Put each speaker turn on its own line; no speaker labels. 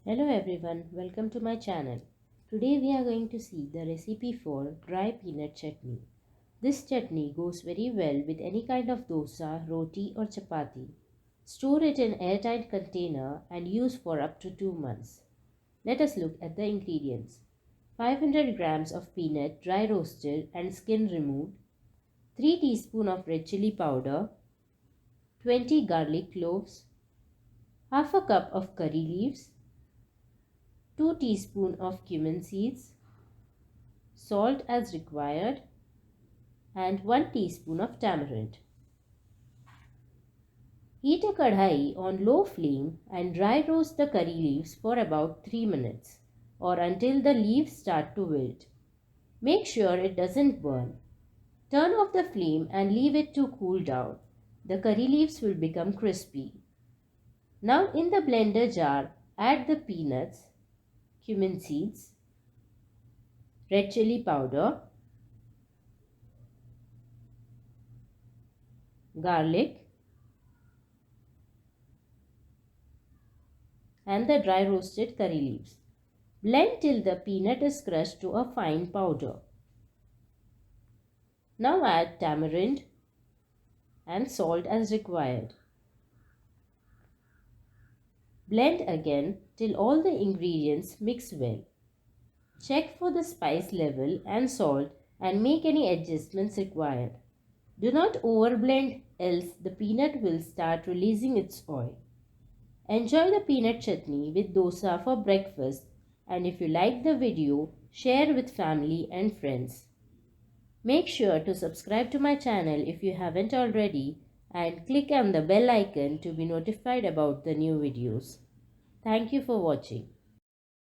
Hello everyone, welcome to my channel. Today we are going to see the recipe for dry peanut chutney. This chutney goes very well with any kind of dosa, roti or chapati. Store it in airtight container and use for up to 2 months. Let us look at the ingredients. 500 grams of peanut dry roasted and skin removed, 3 teaspoons of red chili powder, 20 garlic cloves, half a cup of curry leaves, 2 teaspoons of cumin seeds, salt as required, and 1 teaspoon of tamarind. Heat a kadhai on low flame and dry roast the curry leaves for about 3 minutes or until the leaves start to wilt. Make sure it doesn't burn. Turn off the flame and leave it to cool down. The curry leaves will become crispy. Now in the blender jar, add the peanuts, cumin seeds, red chili powder, garlic, and the dry roasted curry leaves. Blend till the peanut is crushed to a fine powder. Now add tamarind and salt as required. Blend again till all the ingredients mix well. Check for the spice level and salt and make any adjustments required. Do not overblend, else the peanut will start releasing its oil. Enjoy the peanut chutney with dosa for breakfast, and if you like the video, share with family and friends. Make sure to subscribe to my channel if you haven't already and click on the bell icon to be notified about the new videos. Thank you for watching.